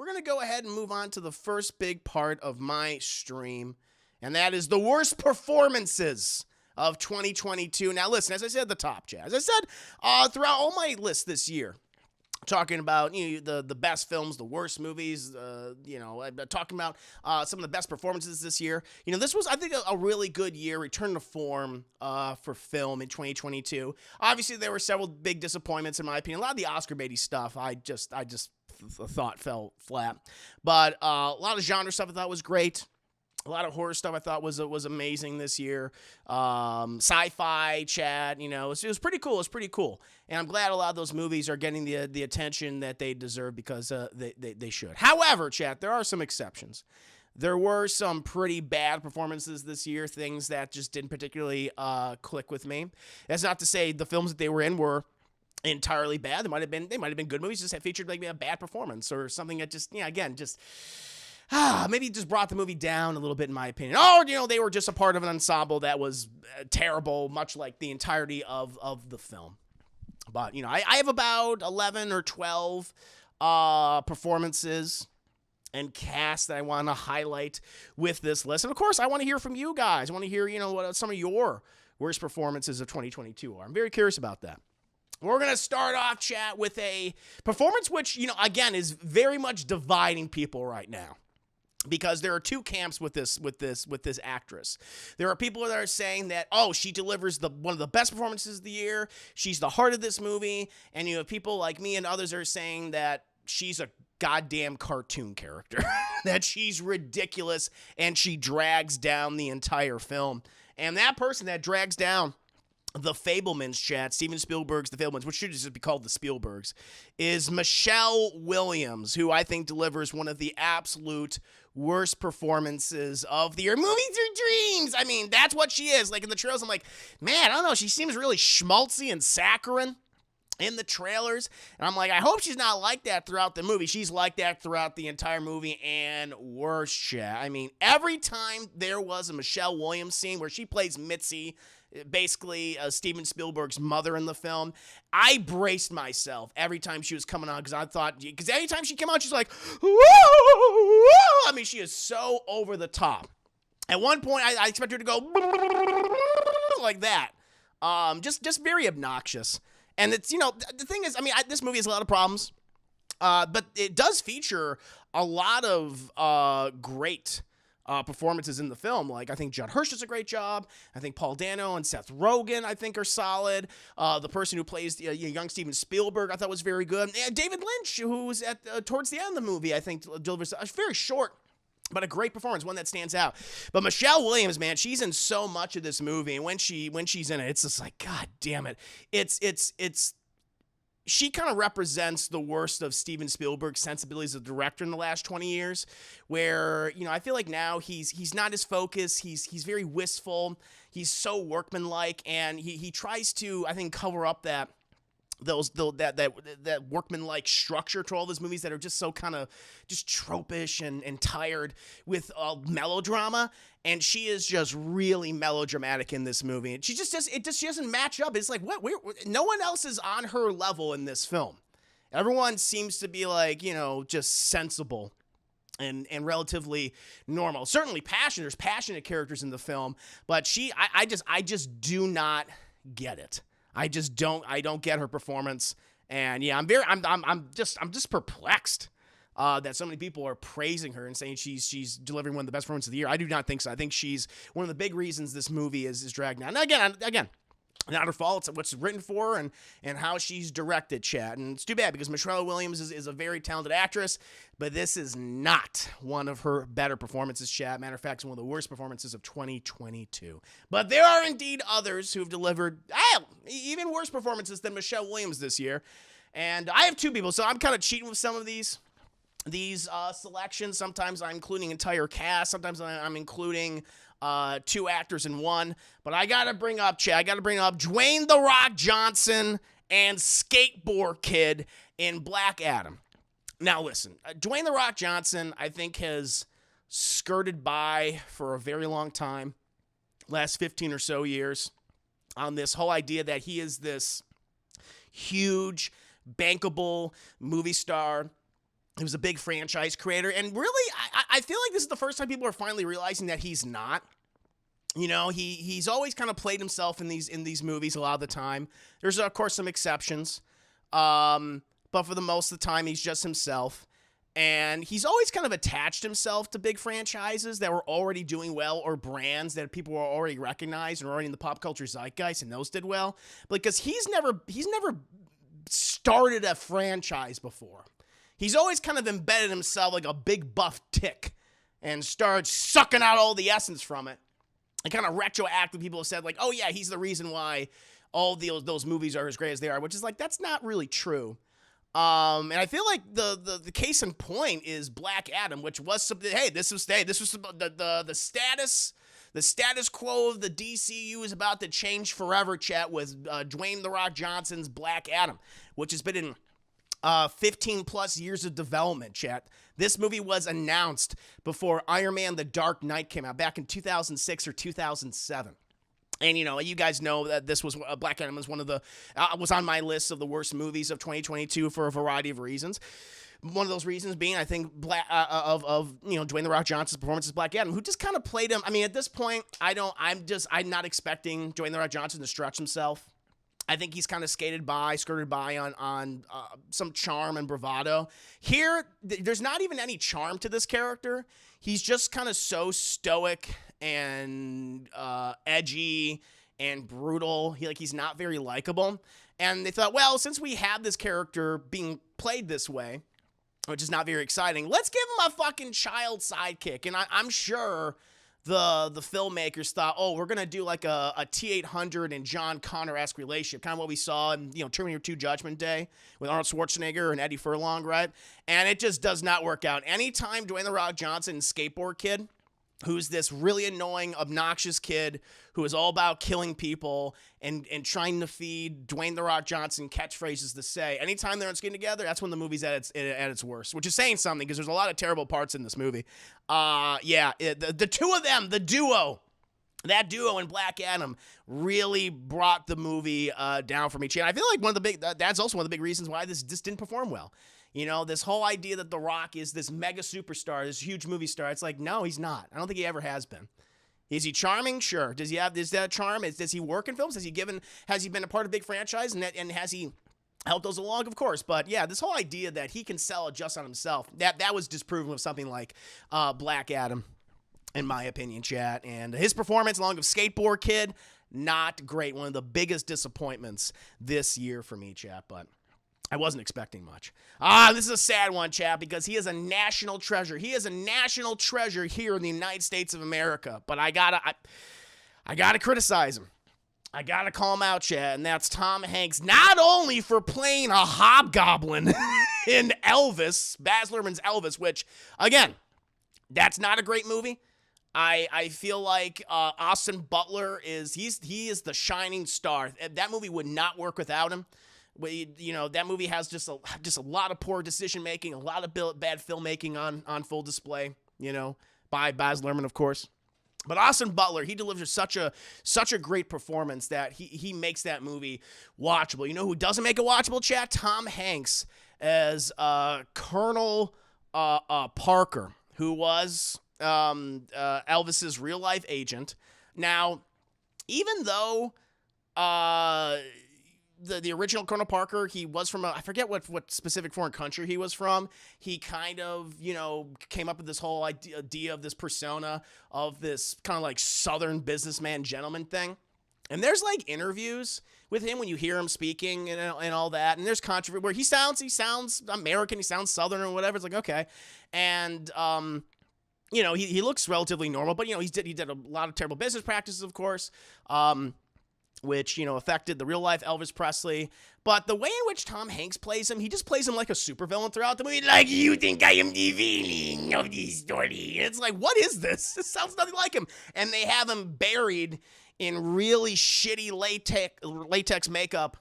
we're going to go ahead and move on to the first big part of my stream, and that is the worst performances of 2022. Now, listen, as I said at the top, Chad, as I said throughout all my lists this year, talking about the best films, the worst movies, talking about some of the best performances this year. This was, I think, a really good year, return to form for film in 2022. Obviously, there were several big disappointments in my opinion. A lot of the Oscar baity stuff, I just thought fell flat. But a lot of genre stuff I thought was great. A lot of horror stuff I thought was amazing this year. Sci-fi, Chad, it was pretty cool. It was pretty cool. And I'm glad a lot of those movies are getting the attention that they deserve because they should. However, Chad, there are some exceptions. There were some pretty bad performances this year, things that just didn't particularly click with me. That's not to say the films that they were in were entirely bad. They might have been good movies, just had featured like a bad performance or something that just, maybe just brought the movie down a little bit, in my opinion. Or, they were just a part of an ensemble that was terrible, much like the entirety of the film. But, I have about 11 or 12 performances and casts that I want to highlight with this list. And, of course, I want to hear from you guys. I want to hear, what some of your worst performances of 2022 are. I'm very curious about that. We're going to start off, chat, with a performance which, again, is very much dividing people right now. Because there are two camps with this actress. There are people that are saying that, she delivers one of the best performances of the year. She's the heart of this movie. And you have people like me and others are saying that she's a goddamn cartoon character. That she's ridiculous and she drags down the entire film. And that person that drags down the Fabelmans, chat, Steven Spielberg's The Fabelmans, which should just be called the Spielbergs, is Michelle Williams, who I think delivers one of the absolute worst performances of the year. Movies are dreams. I mean, that's what she is. Like in the trailers, I'm like, man, I don't know. She seems really schmaltzy and saccharine in the trailers. And I'm like, I hope she's not like that throughout the movie. She's like that throughout the entire movie and worse, chat. I mean, every time there was a Michelle Williams scene where she plays Mitzi, basically Steven Spielberg's mother in the film, I braced myself every time she was coming on because anytime she came on, she's like, whoa, whoa. I mean, she is so over the top. At one point, I expect her to go like that. Just very obnoxious. And it's, the thing is, I mean, this movie has a lot of problems, but it does feature a lot of great performances in the film. Like, I think Judd Hirsch does a great job. I think Paul Dano and Seth Rogen, I think, are solid. The person who plays young Steven Spielberg, I thought was very good. And David Lynch, who was towards the end of the movie, I think, delivers a very short but a great performance, one that stands out. But Michelle Williams, man, she's in so much of this movie, and when she's in it, it's just like, God damn it. She kind of represents the worst of Steven Spielberg's sensibilities as a director in the last 20 years, where, I feel like now he's not as focused. He's very wistful. He's so workmanlike, and he tries to, I think, cover up that workman-like structure to all those movies that are just so kind of just tropish and tired with melodrama. And she is just really melodramatic in this movie. And she doesn't match up. It's like, no one else is on her level in this film. Everyone seems to be like, just sensible and relatively normal. Certainly passionate. There's passionate characters in the film, but I just do not get it. I don't get her performance. And yeah, I'm just perplexed that so many people are praising her and saying she's delivering one of the best performances of the year. I do not think so. I think she's one of the big reasons this movie is dragged down. Now, again, not her fault. It's what's written for her and how she's directed, chat. And it's too bad because Michelle Williams is a very talented actress, but this is not one of her better performances, chat. Matter of fact, it's one of the worst performances of 2022. But there are indeed others who've delivered even worse performances than Michelle Williams this year. And I have two people, so I'm kind of cheating with some of these selections. Sometimes I'm including entire cast. Sometimes I'm including two actors in one. But I gotta bring up Dwayne "The Rock" Johnson and Skateboard Kid in Black Adam. Now listen, Dwayne "The Rock" Johnson, I think, has skirted by for a very long time, last 15 or so years, on this whole idea that he is this huge, bankable movie star He was a big franchise creator, and really, I feel like this is the first time people are finally realizing that he's not. You know, he's always kind of played himself in these movies a lot of the time. There's, of course, some exceptions, but for the most of the time, he's just himself. And he's always kind of attached himself to big franchises that were already doing well, or brands that people were already recognized and already in the pop culture zeitgeist, and those did well. Because he's never started a franchise before. He's always kind of embedded himself like a big buff tick and started sucking out all the essence from it. And kind of retroactive people have said, like, oh, yeah, he's the reason why all those movies are as great as they are, which is like, that's not really true. And I feel like the case in point is Black Adam, which was something, this was the status quo of the DCU is about to change forever, chat, with Dwayne "The Rock" Johnson's Black Adam, which has been in 15 plus years of development, chat. This movie was announced before Iron Man: The Dark Knight came out back in 2006 or 2007. And, you know, you guys know that this was Black Adam was one of the was on my list of the worst movies of 2022 for a variety of reasons. One of those reasons being, I think, Dwayne "The Rock" Johnson's performance as Black Adam, who just kind of played him. I mean, at this point, I'm not expecting Dwayne "The Rock" Johnson to stretch himself. I think he's kind of skirted by on some charm and bravado. Here, there's not even any charm to this character. He's just kind of so stoic and edgy and brutal. He's not very likable. And they thought, well, since we have this character being played this way, which is not very exciting, let's give him a fucking child sidekick. And I'm sure the filmmakers thought, oh, we're going to do like a T-800 and John Connor-esque relationship, kind of what we saw in, Terminator 2 Judgment Day with Arnold Schwarzenegger and Eddie Furlong, right? And it just does not work out. Anytime Dwayne "The Rock" Johnson, Skateboard Kid, who's this really annoying, obnoxious kid who is all about killing people and trying to feed Dwayne "The Rock" Johnson catchphrases to say. Anytime they're on screen together, that's when the movie's at its worst, which is saying something because there's a lot of terrible parts in this movie. The two of them, that duo in Black Adam really brought the movie down for me. And I feel like that's also one of the big reasons why this didn't perform well. You know, this whole idea that The Rock is this mega superstar, this huge movie star. It's like, no, he's not. I don't think he ever has been. Is he charming? Sure. Is that charm? Does he work in films? Has he been a part of big franchise? And has he helped those along? Of course. But yeah, this whole idea that he can sell it just on himself, that was disproven with something like Black Adam, in my opinion, chat. And his performance along with Skateboard Kid, not great. One of the biggest disappointments this year for me, chat. But I wasn't expecting much. This is a sad one, chat, because he is a national treasure. He is a national treasure here in the United States of America. But I gotta criticize him. I gotta call him out, chat, and that's Tom Hanks. Not only for playing a hobgoblin in Elvis, Baz Luhrmann's Elvis, which, again, that's not a great movie. I feel like Austin Butler is the shining star. That movie would not work without him. That movie has just a lot of poor decision making, a lot of bad filmmaking on full display, by Baz Luhrmann, of course. But Austin Butler, he delivers such a great performance that he makes that movie watchable. You know who doesn't make it watchable, chat? Tom Hanks as Colonel Parker, who was Elvis's real life agent. Now, even though the original Colonel Parker, he was from I forget what specific foreign country he was from. He kind of, came up with this whole idea of this persona of this kind of like Southern businessman gentleman thing. And there's like interviews with him when you hear him speaking and all that. And there's controversy where he sounds American, he sounds Southern or whatever. It's like, okay. And, he looks relatively normal, but, he did a lot of terrible business practices, of course. Which, affected the real life Elvis Presley. But the way in which Tom Hanks plays him, he just plays him like a supervillain throughout the movie. Like, you think I am the villain of this story. And it's like, what is this? This sounds nothing like him. And they have him buried in really shitty latex makeup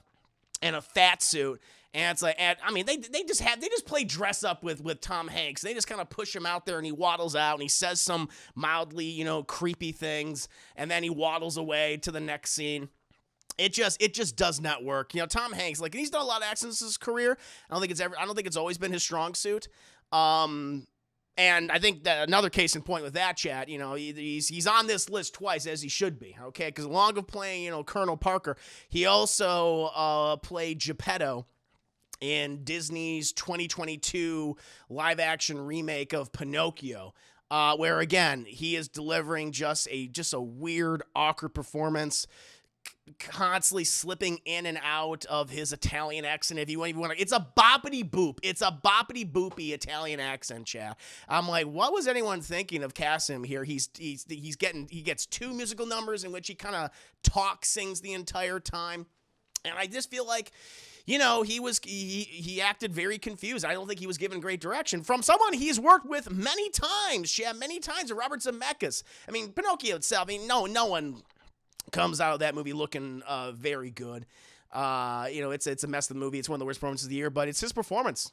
and a fat suit. And it's like, they just play dress up with Tom Hanks. They just kind of push him out there and he waddles out and he says some mildly, creepy things. And then he waddles away to the next scene. It just does not work. Tom Hanks, he's done a lot of accents in his career. I don't think it's always been his strong suit. And I think that another case in point with that, chat, he's on this list twice, as he should be, okay? Because along with playing, Colonel Parker, he also played Geppetto in Disney's 2022 live-action remake of Pinocchio, where, again, he is delivering just a weird, awkward performance, constantly slipping in and out of his Italian accent. If you want to, it's a boppity boop. It's a boppity boopy Italian accent, chat. I'm like, what was anyone thinking of casting him here? He gets 2 musical numbers in which he kind of sings the entire time, and I just feel like, he acted very confused. I don't think he was given great direction from someone he's worked with many times, Robert Zemeckis. I mean, Pinocchio itself. I mean, no one comes out of that movie looking very good. It's a mess of the movie. It's one of the worst performances of the year, but it's his performance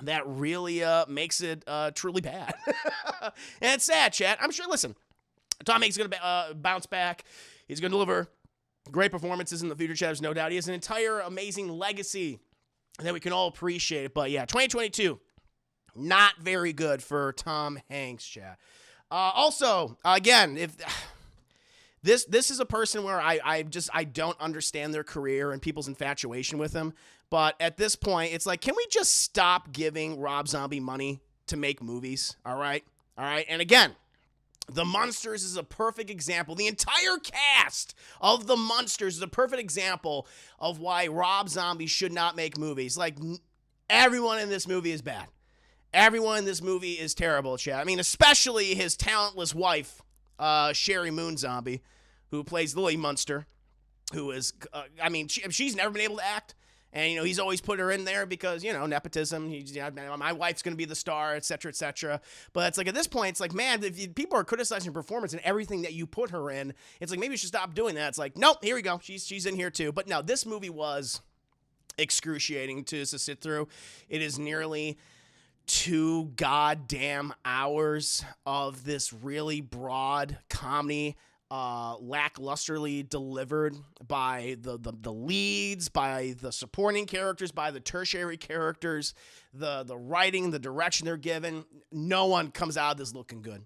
that really makes it truly bad. And it's sad, chat. I'm sure, listen, Tom Hanks is going to bounce back. He's going to deliver great performances in the future, chat. There's no doubt. He has an entire amazing legacy that we can all appreciate. But yeah, 2022, not very good for Tom Hanks, chat. Also, again, if... This is a person where I don't understand their career and people's infatuation with him. But at this point, it's like, can we just stop giving Rob Zombie money to make movies? All right? And again, The Munsters is a perfect example. The entire cast of The Munsters is a perfect example of why Rob Zombie should not make movies. Like, everyone in this movie is bad. Everyone in this movie is terrible, chat. I mean, especially his talentless wife, Sherry Moon Zombie, who plays Lily Munster, who is, she's never been able to act. And, he's always put her in there because, nepotism. My wife's going to be the star, et cetera, et cetera. But it's like, at this point, it's like, man, if people are criticizing her performance and everything that you put her in, it's like, maybe you should stop doing that. It's like, nope, here we go. She's in here too. But no, this movie was excruciating to sit through. It is nearly 2 goddamn hours of this really broad comedy, lacklusterly delivered by the leads, by the supporting characters, by the tertiary characters, the writing, the direction they're given. No one comes out of this looking good.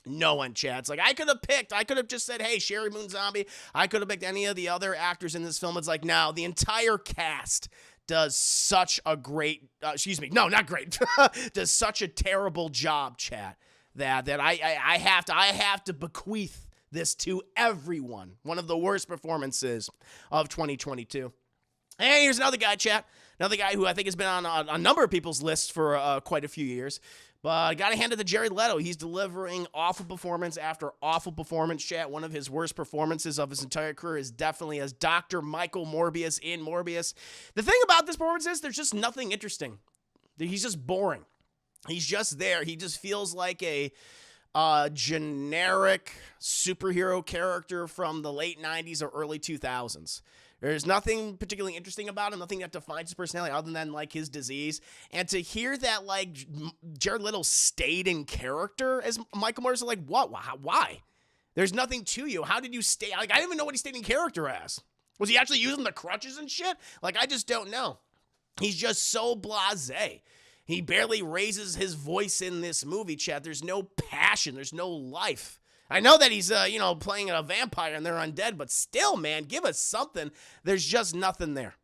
No one, chat. It's like, I could have just said, hey, Sherry Moon Zombie. I could have picked any of the other actors in this film. It's like, no, the entire cast does such a great, does such a terrible job, chat, that I have to bequeath this to everyone. One of the worst performances of 2022. And here's another guy, chat. Another guy who I think has been on a number of people's lists for quite a few years. But I got to hand it to Jared Leto. He's delivering awful performance after awful performance, chat. One of his worst performances of his entire career is definitely as Dr. Michael Morbius in Morbius. The thing about this performance is there's just nothing interesting. He's just boring. He's just there. He just feels like a generic superhero character from the late 90s or early 2000s. There's nothing particularly interesting about him, nothing that defines his personality other than, like, his disease. And to hear that, like, Jared Leto stayed in character as Michael Myers, like, what? Why? There's nothing to you. How did you stay? Like, I didn't even know what he stayed in character as. Was he actually using the crutches and shit? Like, I just don't know. He's just so blasé. He barely raises his voice in this movie, chat. There's no passion. There's no life. I know that he's, playing a vampire and they're undead, but still, man, give us something. There's just nothing there.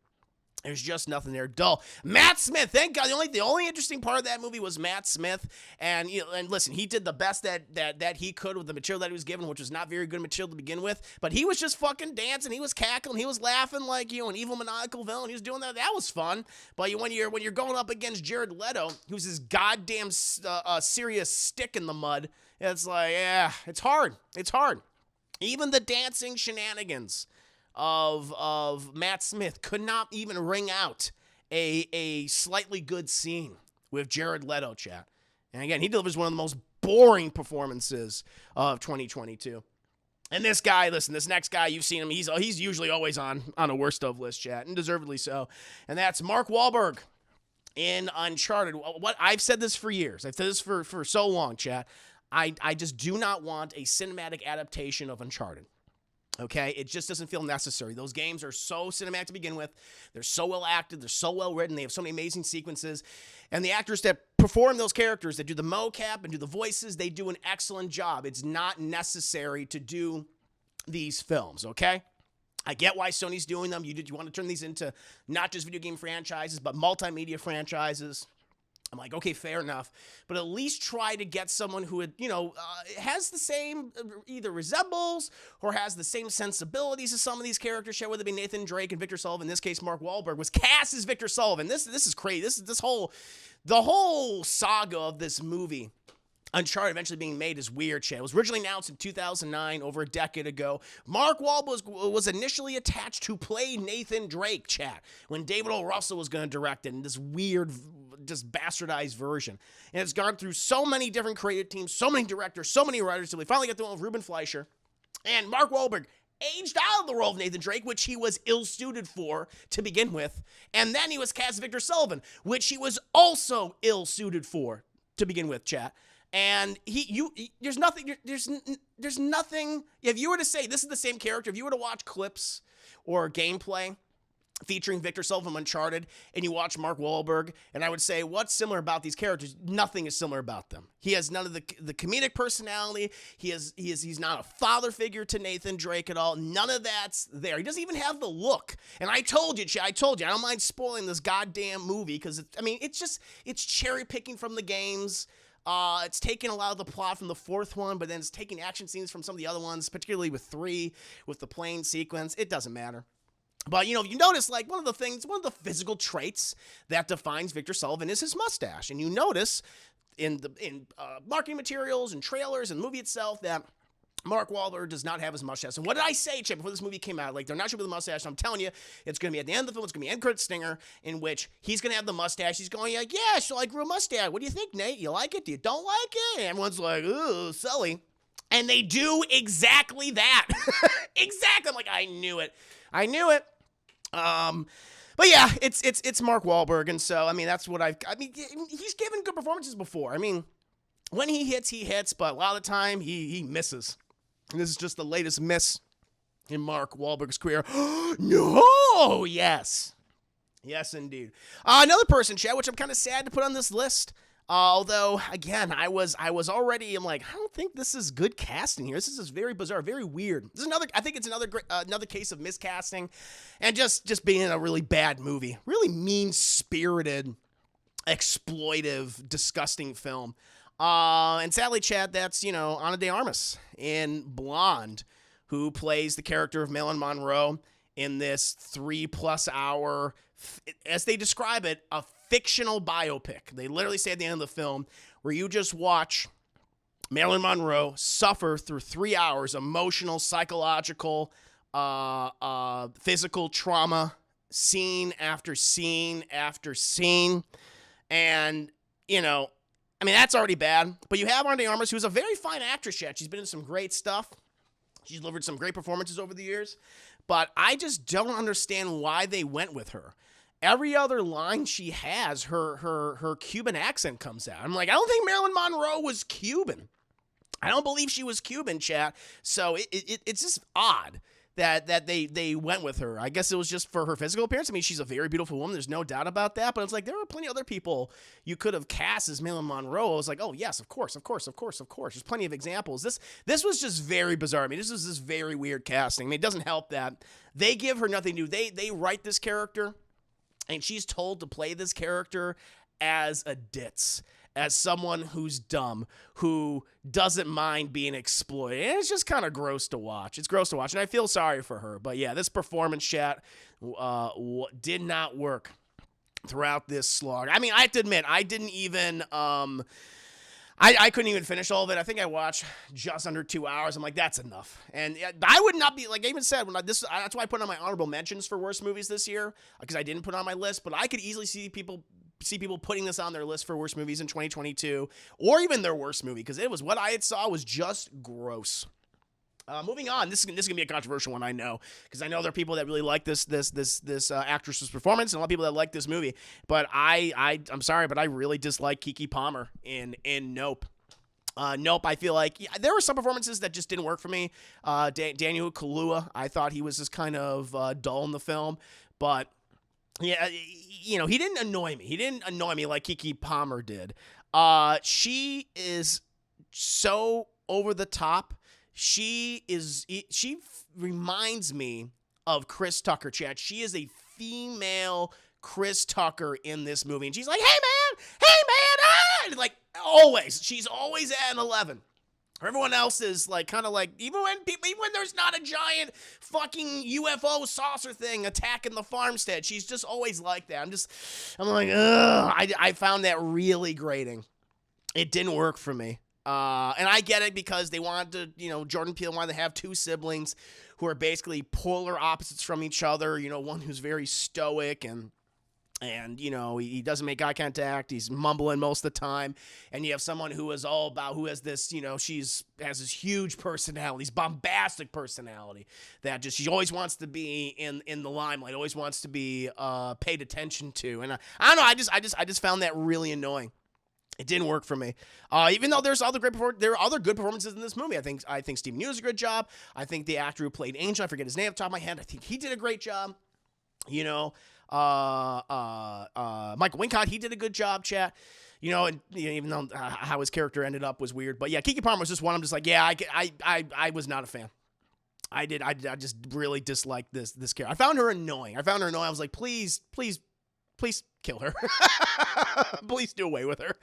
There's just nothing there. Dull. Matt Smith, thank God. The only interesting part of that movie was Matt Smith. And listen, he did the best that he could with the material that he was given, which was not very good material to begin with. But he was just fucking dancing. He was cackling. He was laughing like, an evil maniacal villain. He was doing that. That was fun. But when you're going up against Jared Leto, who's this goddamn serious stick in the mud, it's like, yeah, it's hard. It's hard. Even the dancing shenanigans of Matt Smith could not even ring out a slightly good scene with Jared Leto, chat. And again, he delivers one of the most boring performances of 2022. And this guy, listen, this next guy, you've seen him. He's usually always on a worst of list, chat, and deservedly so. And that's Mark Wahlberg in Uncharted. What I've said this for years. I've said this for so long, chat. I just do not want a cinematic adaptation of Uncharted. Okay, it just doesn't feel necessary. Those games are so cinematic to begin with. They're so well acted. They're so well written. They have so many amazing sequences. And the actors that perform those characters, that do the mocap and do the voices, they do an excellent job. It's not necessary to do these films, okay? I get why Sony's doing them. You want to turn these into not just video game franchises, but multimedia franchises. I'm like, okay, fair enough. But at least try to get someone who, has the same, either resembles or has the same sensibilities as some of these characters, whether it be Nathan Drake and Victor Sullivan. In this case, Mark Wahlberg was cast as Victor Sullivan. This is crazy. The whole saga of this movie, Uncharted, eventually being made, is weird, Chad. It was originally announced in 2009, over a decade ago. Mark Wahlberg was initially attached to play Nathan Drake, Chad, when David O. Russell was going to direct it in this weird, just bastardized version. And it's gone through so many different creative teams, so many directors, so many writers, till we finally got the one with Ruben Fleischer. And Mark Wahlberg aged out of the role of Nathan Drake, which he was ill-suited for to begin with. And then he was cast as Victor Sullivan, which he was also ill-suited for to begin with, Chad. And there's nothing, if you were to say this is the same character, if you were to watch clips or gameplay featuring Victor Sullivan from Uncharted, and you watch Mark Wahlberg, and I would say, what's similar about these characters? Nothing is similar about them. He has none of the comedic personality. He's not a father figure to Nathan Drake at all. None of that's there. He doesn't even have the look. And I told you, I don't mind spoiling this goddamn movie, because it's cherry picking from the games. It's taking a lot of the plot from the fourth one, but then it's taking action scenes from some of the other ones, particularly with 3, with the plane sequence. It doesn't matter. But, you notice, like, one of the physical traits that defines Victor Sullivan is his mustache. And you notice in marketing materials and trailers and the movie itself that Mark Wahlberg does not have his mustache. And what did I say, Chip, before this movie came out? Like, they're not sure with the mustache. I'm telling you, it's going to be at the end of the film. It's going to be end credit stinger, in which he's going to have the mustache. He's going, like, yeah, so I grew a mustache. What do you think, Nate? You like it? Do you don't like it? And everyone's like, ooh, Sully. And they do exactly that. Exactly. I'm like, I knew it. But yeah, it's Mark Wahlberg, and so I mean that's what he's given good performances before. I mean, when he hits, but a lot of the time he misses. And this is just the latest miss in Mark Wahlberg's career. No, yes, indeed. Another person, Chad, which I'm kind of sad to put on this list. Although, again, I was already, I'm like, I don't think this is good casting here. This is just very bizarre, very weird. I think it's another case of miscasting and just being in a really bad movie. Really mean-spirited, exploitive, disgusting film. And sadly, Chad, that's, Ana de Armas in Blonde, who plays the character of Marilyn Monroe in this 3+ hour, as they describe it, a fictional biopic. They literally say at the end of the film, where you just watch Marilyn Monroe suffer through 3 hours, emotional, psychological, physical trauma, scene after scene after scene. And, that's already bad. But you have Ana de Armas, who's a very fine actress yet. She's been in some great stuff. She's delivered some great performances over the years. But I just don't understand why they went with her. Every other line she has, her Cuban accent comes out. I'm like, I don't think Marilyn Monroe was Cuban. I don't believe she was Cuban, chat. So it's just odd that they went with her. I guess it was just for her physical appearance. I mean, she's a very beautiful woman. There's no doubt about that. But it's like, there were plenty of other people you could have cast as Marilyn Monroe. I was like, oh, yes, of course. There's plenty of examples. This was just very bizarre. I mean, this was this very weird casting. I mean, it doesn't help that they give her nothing to do. They write this character, and she's told to play this character as a ditz, as someone who's dumb, who doesn't mind being exploited. And it's just kind of gross to watch. It's gross to watch, and I feel sorry for her. But yeah, this performance, chat, did not work throughout this slog. I mean, I have to admit, I didn't even... I couldn't even finish all of it. I think I watched just under 2 hours. I'm like, that's enough. And I would not be, like I even said, that's why I put on my honorable mentions for worst movies this year, because I didn't put it on my list. But I could easily see people putting this on their list for worst movies in 2022, or even their worst movie, because it was, what I had saw was just gross. Moving on, this is gonna be a controversial one, I know, because I know there are people that really like this actress's performance, and a lot of people that like this movie. But I'm sorry, but I really dislike Keke Palmer in Nope. Nope, I feel like there were some performances that just didn't work for me. Daniel Kaluuya, I thought he was just kind of dull in the film, but yeah, he didn't annoy me. He didn't annoy me like Keke Palmer did. She is so over the top. She reminds me of Chris Tucker, Chad. She is a female Chris Tucker in this movie, and she's like, hey man, and like always, she's always at an 11. Everyone else is like kind of like, even when there's not a giant fucking UFO saucer thing attacking the farmstead, she's just always like that. I'm like, ugh. I found that really grating. It didn't work for me. And I get it because they wanted to, Jordan Peele wanted to have two siblings who are basically polar opposites from each other. One who's very stoic and he doesn't make eye contact. He's mumbling most of the time. And you have someone who has this, has this huge personality, this bombastic personality that she always wants to be in the limelight, always wants to be paid attention to. And I don't know, I just found that really annoying. It didn't work for me. Even though there are other good performances in this movie. I think Stephen Yeun does a good job. I think the actor who played Angel, I forget his name off the top of my head, I think he did a great job. Michael Wincott, he did a good job, chat. Even though how his character ended up was weird. But yeah, Keke Palmer was just one. I'm just like, yeah, I was not a fan. I just really disliked this character. I found her annoying. I was like, please kill her. Please do away with her.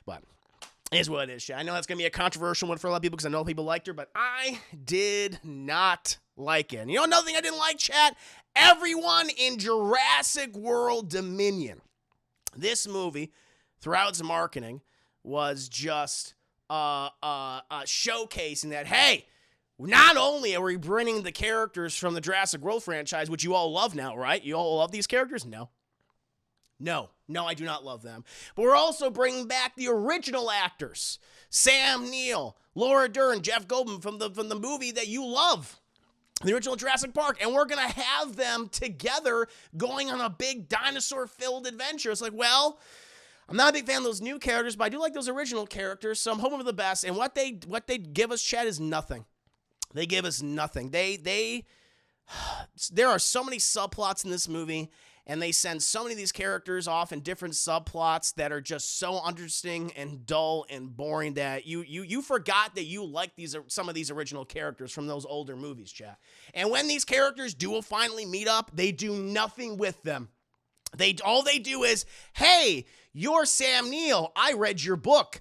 But it is what it is. I know that's going to be a controversial one for a lot of people because I know people liked her, but I did not like it. And another thing I didn't like, chat? Everyone in Jurassic World Dominion. This movie, throughout its marketing, was just showcasing that, hey, not only are we bringing the characters from the Jurassic World franchise, which you all love now, right? You all love these characters? No, I do not love them. But we're also bringing back the original actors. Sam Neill, Laura Dern, Jeff Goldblum from the movie that you love, the original Jurassic Park. And we're going to have them together going on a big dinosaur-filled adventure. It's like, well, I'm not a big fan of those new characters, but I do like those original characters, so I'm hoping for the best. And what they give us, Chad, is nothing. They give us nothing. There are so many subplots in this movie, and they send so many of these characters off in different subplots that are just so interesting and dull and boring that you forgot that you like some of these original characters from those older movies, chat. And when these characters do finally meet up, they do nothing with them. All they do is, hey, you're Sam Neill. I read your book.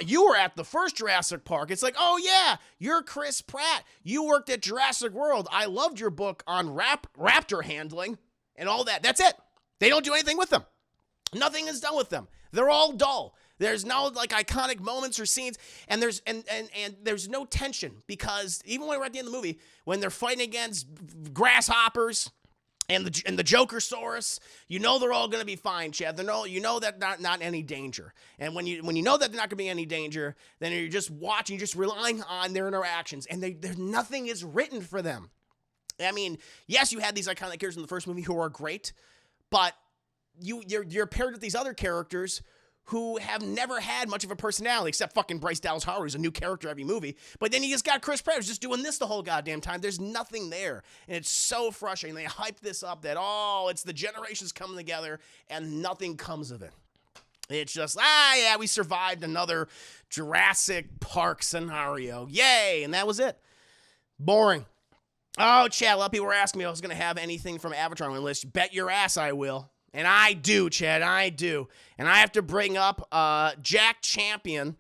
You were at the first Jurassic Park. It's like, oh yeah, you're Chris Pratt. You worked at Jurassic World. I loved your book on raptor handling. And all that. That's it. They don't do anything with them. Nothing is done with them. They're all dull. There's no like iconic moments or scenes, and there's no tension because even when we're at the end of the movie, when they're fighting against grasshoppers and the Jokersaurus, they're all gonna be fine, Chad. That not any danger. And when you know that they're not gonna be any danger, then you're just watching, you're just relying on their interactions, and there's nothing is written for them. I mean, yes, you had these iconic characters in the first movie who are great, but you're paired with these other characters who have never had much of a personality, except fucking Bryce Dallas Howard, who's a new character every movie. But then you just got Chris Pratt, who's just doing this the whole goddamn time. There's nothing there, and it's so frustrating. They hype this up that, it's the generations coming together, and nothing comes of it. It's just, yeah, we survived another Jurassic Park scenario. Yay, and that was it. Boring. Oh, Chad, a lot of people were asking me if I was going to have anything from Avatar on my list. Bet your ass I will. And I do, Chad, I do. And I have to bring up Jack Champion,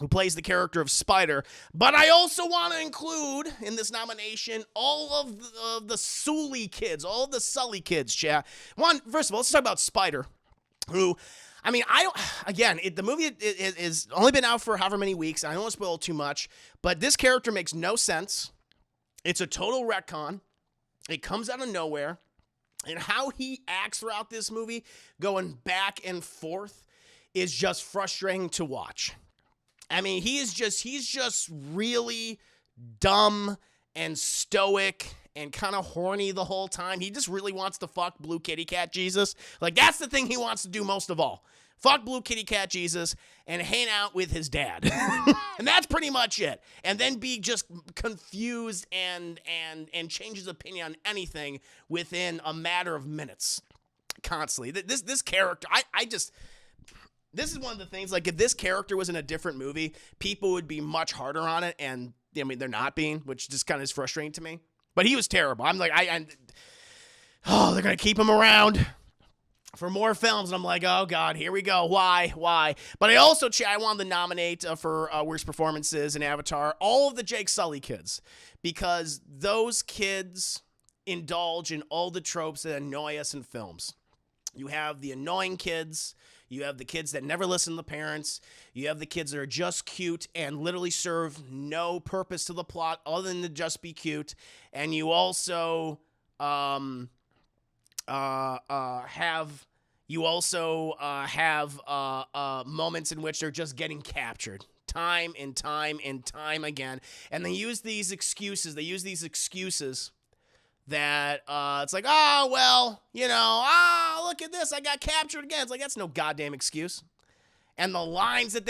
who plays the character of Spider. But I also want to include in this nomination all of the Sully kids, all of the Sully kids, Chad. First of all, let's talk about Spider, who... I mean, the movie is only been out for however many weeks. I don't want to spoil too much, but this character makes no sense. It's a total retcon. It comes out of nowhere. And how he acts throughout this movie, going back and forth, is just frustrating to watch. I mean, he's just really dumb and stoic and kind of horny the whole time. He just really wants to fuck Blue Kitty Cat Jesus. Like, that's the thing he wants to do most of all. fuck Blue Kitty Cat Jesus, and hang out with his dad. And that's pretty much it. And then be just confused and change his opinion on anything within a matter of minutes. Constantly. This character, this is one of the things, like, if this character was in a different movie, people would be much harder on it, and, I mean, they're not being, which just kind of is frustrating to me. But he was terrible. I'm like, they're going to keep him around for more films, and I'm like, oh, God, here we go. Why? But I also, I wanted to nominate for worst performances in Avatar all of the Jake Sully kids, because those kids indulge in all the tropes that annoy us in films. You have the annoying kids. You have the kids that never listen to the parents. You have the kids that are just cute and literally serve no purpose to the plot other than to just be cute. And you also have moments in which they're just getting captured time and time again. And they use these excuses. That it's like, oh, well, look at this, I got captured again. It's like, that's no goddamn excuse. And the lines that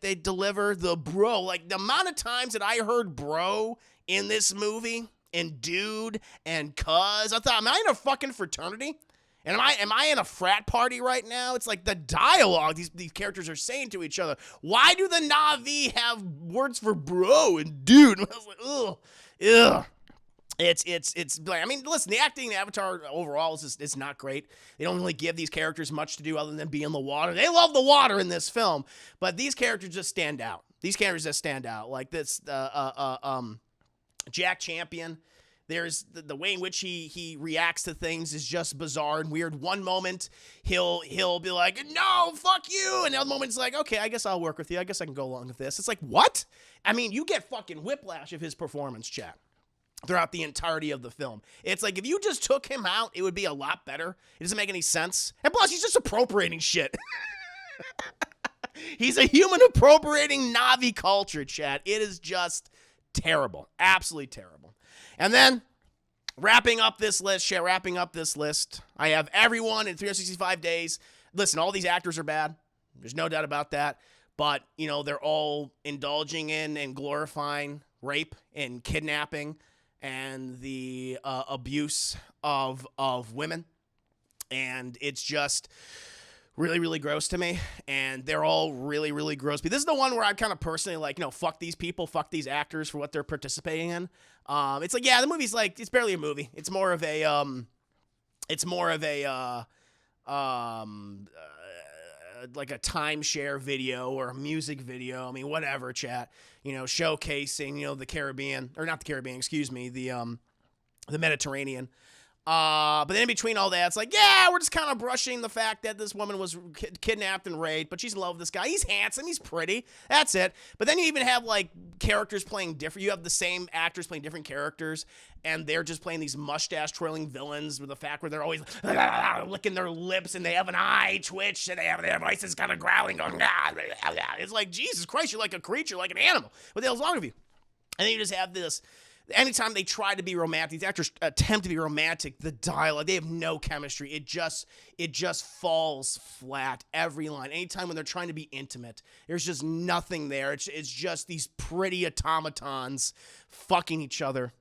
they deliver, the bro, like the amount of times that I heard bro in this movie, and dude, and cuz, I thought, am I in a fucking fraternity? And am I in a frat party right now? It's like the dialogue these characters are saying to each other. Why do the Na'vi have words for bro and dude? And I was like, ugh. It's I mean, listen, the acting in Avatar overall is not great. They don't really give these characters much to do other than be in the water. They love the water in this film, but these characters just stand out. Like this, Jack Champion. There's the way in which he reacts to things is just bizarre and weird. One moment he'll be like, no, fuck you. And the other moment it's like, okay, I guess I'll work with you. I guess I can go along with this. It's like, what? I mean, you get fucking whiplash of his performance, chat, throughout the entirety of the film. It's like, if you just took him out, it would be a lot better. It doesn't make any sense. And plus, he's just appropriating shit. He's a human appropriating Na'vi culture, chat. It is just terrible. Absolutely terrible. And then, wrapping up this list, I have everyone in 365 days. Listen, all these actors are bad. There's no doubt about that. But, they're all indulging in and glorifying rape and kidnapping and the abuse of women. And it's just really, really gross to me. And they're all really, really gross. But this is the one where I'm kind of personally like, fuck these people, fuck these actors for what they're participating in. It's like, yeah, the movie's like, it's barely a movie. It's more of a like a timeshare video or a music video. I mean, whatever, chat. Showcasing, the Caribbean, or not the Caribbean, excuse me, the Mediterranean. But then in between all that, it's like, yeah, we're just kind of brushing the fact that this woman was kidnapped and raped, but she's in love with this guy. He's handsome. He's pretty. That's it. But then you even have, like, characters playing different. You have the same actors playing different characters, and they're just playing these mustache-twirling villains with the fact where they're always licking their lips, and they have an eye twitch, and they have their voices kind of growling, going, it's like, Jesus Christ, you're like a creature, like an animal. What the hell's wrong with you? And then you just have this. Anytime they try to be romantic, these actors attempt to be romantic, the dialogue, they have no chemistry. It just falls flat, every line. Anytime when they're trying to be intimate, there's just nothing there. It's just these pretty automatons fucking each other,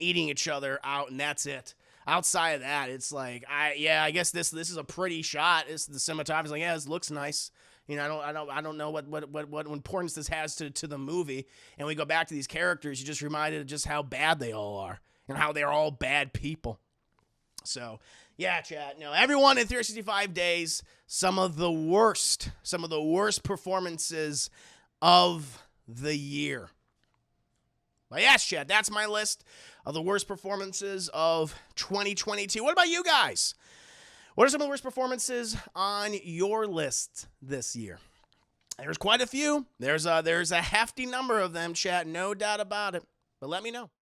eating each other out, and that's it. Outside of that, it's like, I guess this is a pretty shot. The cinematography is like, yeah, this looks nice. I don't know what importance this has to the movie. And we go back to these characters, you just reminded of just how bad they all are and how they're all bad people. So, yeah, chat. Everyone in 365 days, some of the worst performances of the year. But yes, chat, that's my list of the worst performances of 2022. What about you guys? What are some of the worst performances on your list this year? There's quite a few. There's a hefty number of them, chat. No doubt about it. But let me know.